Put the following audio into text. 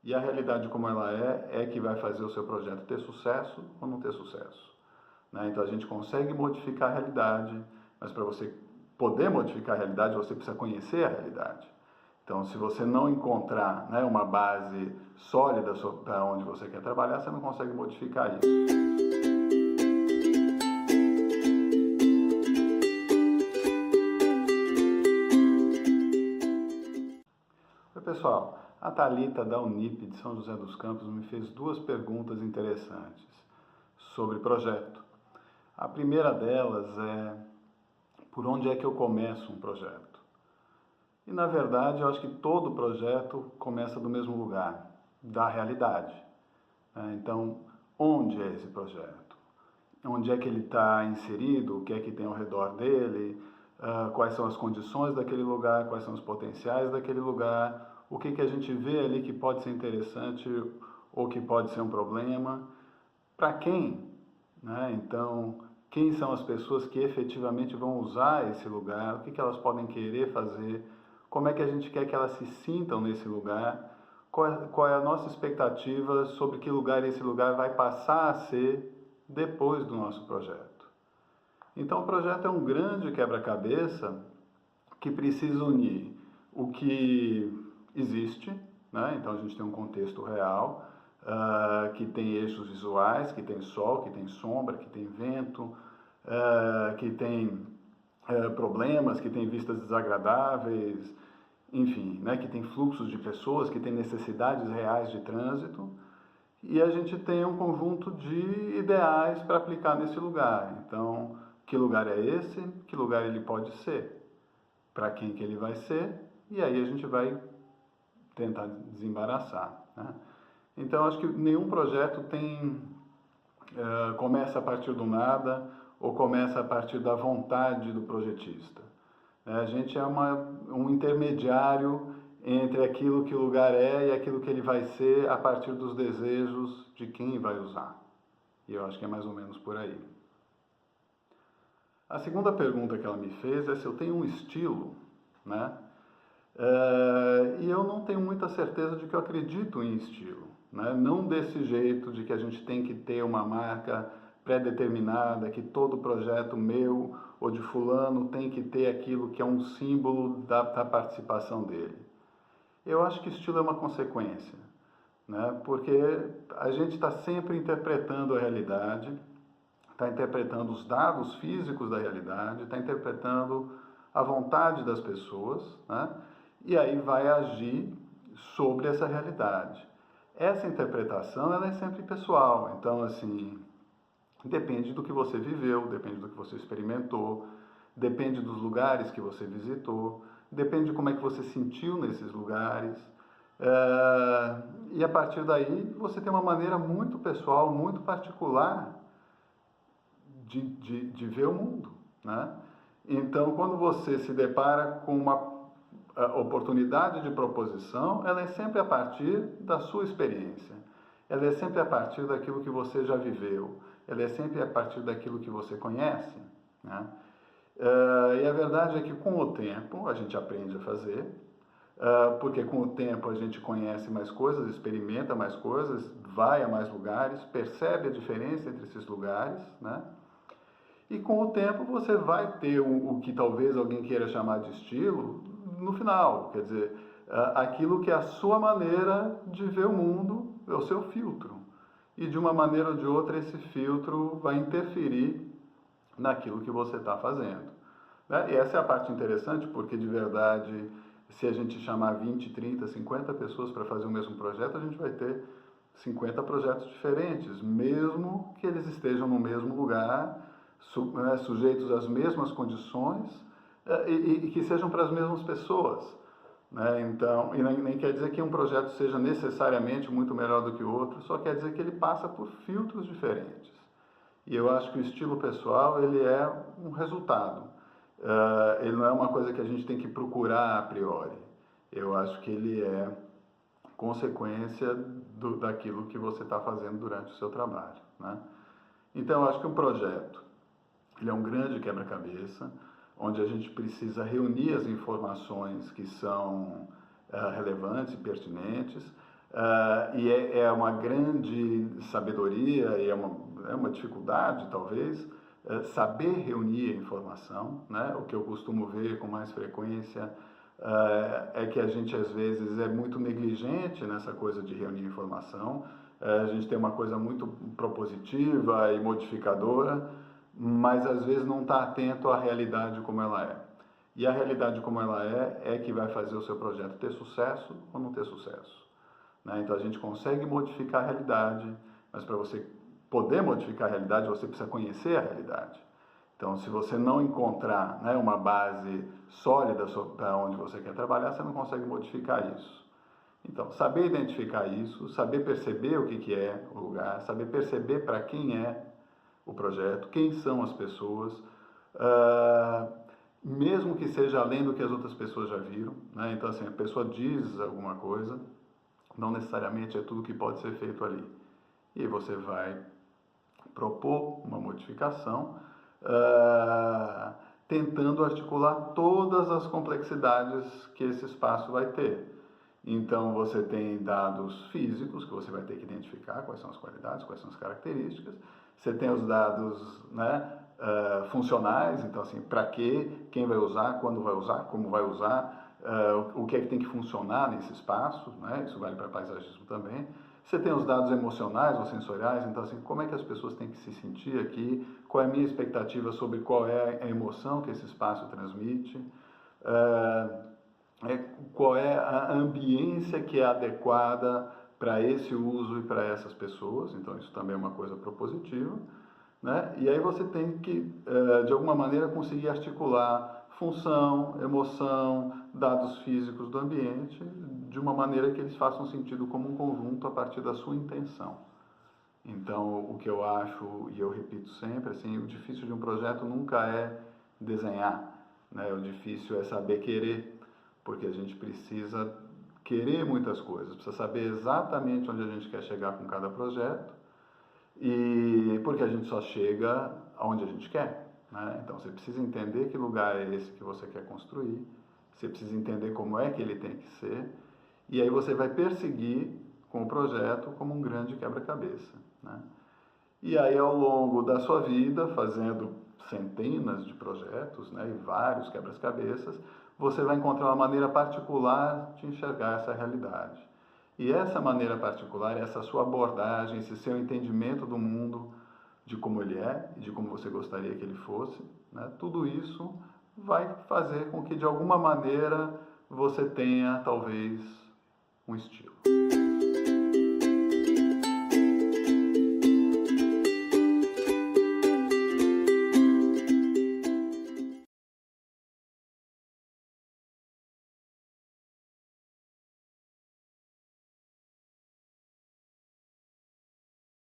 E a realidade como ela é que vai fazer o seu projeto ter sucesso ou não ter sucesso. Né? Então a gente consegue modificar a realidade, mas para você poder modificar a realidade, você precisa conhecer a realidade. Então, se você não encontrar, né, uma base sólida para onde você quer trabalhar, você não consegue modificar isso. Oi, pessoal. A Thalita da Unip de São José dos Campos me fez duas perguntas interessantes sobre projeto. A primeira delas é: por onde é que eu começo um projeto? E na verdade eu acho que todo projeto começa do mesmo lugar, da realidade. Então, onde é esse projeto? Onde é que ele está inserido? O que é que tem ao redor dele? Quais são as condições daquele lugar? Quais são os potenciais daquele lugar? O que a gente vê ali que pode ser interessante ou que pode ser um problema? Para quem? Então, quem são as pessoas que efetivamente vão usar esse lugar? O que elas podem querer fazer? Como é que a gente quer que elas se sintam nesse lugar? Qual é a nossa expectativa sobre que lugar esse lugar vai passar a ser depois do nosso projeto? Então, o projeto é um grande quebra-cabeça que precisa unir o que existe, né? Então a gente tem um contexto real, que tem eixos visuais, que tem sol, que tem sombra, que tem vento, que tem problemas, que tem vistas desagradáveis, enfim, né, que tem fluxos de pessoas, que tem necessidades reais de trânsito, e a gente tem um conjunto de ideais para aplicar nesse lugar. Então, que lugar é esse? Que lugar ele pode ser? Para quem que ele vai ser? E aí a gente vai tentar desembaraçar, né? Então, acho que nenhum projeto começa a partir do nada ou começa a partir da vontade do projetista. A gente é um intermediário entre aquilo que o lugar é e aquilo que ele vai ser a partir dos desejos de quem vai usar. E eu acho que é mais ou menos por aí. A segunda pergunta que ela me fez é se eu tenho um estilo, né? E eu não tenho muita certeza de que eu acredito em estilo, né? Não desse jeito de que a gente tem que ter uma marca pré-determinada, que todo projeto meu ou de fulano tem que ter aquilo que é um símbolo da participação dele. Eu acho que estilo é uma consequência, né? Porque a gente está sempre interpretando a realidade, está interpretando os dados físicos da realidade, está interpretando a vontade das pessoas, né? E aí vai agir sobre essa realidade. Essa interpretação ela é sempre pessoal, então assim, depende do que você viveu, depende do que você experimentou, depende dos lugares que você visitou, depende de como é que você sentiu nesses lugares. E a partir daí você tem uma maneira muito pessoal, muito particular de ver o mundo, né? Então, quando você se depara com uma oportunidade de proposição, ela é sempre a partir da sua experiência. Ela é sempre a partir daquilo que você já viveu. Ela é sempre a partir daquilo que você conhece, né? E a verdade é que com o tempo a gente aprende a fazer, porque com o tempo a gente conhece mais coisas, experimenta mais coisas, vai a mais lugares, percebe a diferença entre esses lugares, né? E com o tempo você vai ter o que talvez alguém queira chamar de estilo no final, quer dizer, aquilo que é a sua maneira de ver o mundo, é o seu filtro. E de uma maneira ou de outra esse filtro vai interferir naquilo que você está fazendo, né? E essa é a parte interessante, porque de verdade, se a gente chamar 20, 30, 50 pessoas para fazer o mesmo projeto, a gente vai ter 50 projetos diferentes, mesmo que eles estejam no mesmo lugar, sujeitos às mesmas condições, e que sejam para as mesmas pessoas, né? Então, e nem quer dizer que um projeto seja necessariamente muito melhor do que o outro, só quer dizer que ele passa por filtros diferentes. E eu acho que o estilo pessoal ele é um resultado. Ele não é uma coisa que a gente tem que procurar a priori. Eu acho que ele é consequência daquilo que você está fazendo durante o seu trabalho, né? Então, eu acho que um projeto ele é um grande quebra-cabeça, onde a gente precisa reunir as informações que são relevantes e pertinentes, E é uma grande sabedoria e é uma dificuldade, talvez, saber reunir a informação, né? O que eu costumo ver com mais frequência é que a gente, às vezes, é muito negligente nessa coisa de reunir informação. A gente tem uma coisa muito propositiva e modificadora, mas, às vezes, não está atento à realidade como ela é. E a realidade como ela é que vai fazer o seu projeto ter sucesso ou não ter sucesso. Né? Então a gente consegue modificar a realidade, mas para você poder modificar a realidade, você precisa conhecer a realidade. Então, se você não encontrar, né, uma base sólida para onde você quer trabalhar, você não consegue modificar isso. Então, saber identificar isso, saber perceber o que é o lugar, saber perceber para quem é o projeto, quem são as pessoas, mesmo que seja além do que as outras pessoas já viram. Né? Então, assim, a pessoa diz alguma coisa, não necessariamente é tudo que pode ser feito ali. E aí você vai propor uma modificação, tentando articular todas as complexidades que esse espaço vai ter. Então você tem dados físicos que você vai ter que identificar quais são as qualidades, quais são as características. Você tem os dados, né, funcionais, então assim, para quê, quem vai usar, quando vai usar, como vai usar, o que é que tem que funcionar nesse espaço, né? Isso vale para paisagismo também. Você tem os dados emocionais ou sensoriais, então assim, como é que as pessoas têm que se sentir aqui, qual é a minha expectativa sobre qual é a emoção que esse espaço transmite, qual é a ambiência que é adequada para esse uso e para essas pessoas, então isso também é uma coisa propositiva. Né? E aí você tem que, de alguma maneira, conseguir articular função, emoção, dados físicos do ambiente, de uma maneira que eles façam sentido como um conjunto a partir da sua intenção. Então, o que eu acho, e eu repito sempre, assim, o difícil de um projeto nunca é desenhar, né? O difícil é saber querer, porque a gente precisa querer muitas coisas, precisa saber exatamente onde a gente quer chegar com cada projeto, e porque a gente só chega aonde a gente quer, né? Então você precisa entender que lugar é esse que você quer construir, você precisa entender como é que ele tem que ser, e aí você vai perseguir com o projeto como um grande quebra-cabeça, né? E aí ao longo da sua vida, fazendo centenas de projetos, né, e vários quebra-cabeças, você vai encontrar uma maneira particular de enxergar essa realidade. E essa maneira particular, essa sua abordagem, esse seu entendimento do mundo, de como ele é e de como você gostaria que ele fosse, né, tudo isso vai fazer com que, de alguma maneira, você tenha, talvez, um estilo.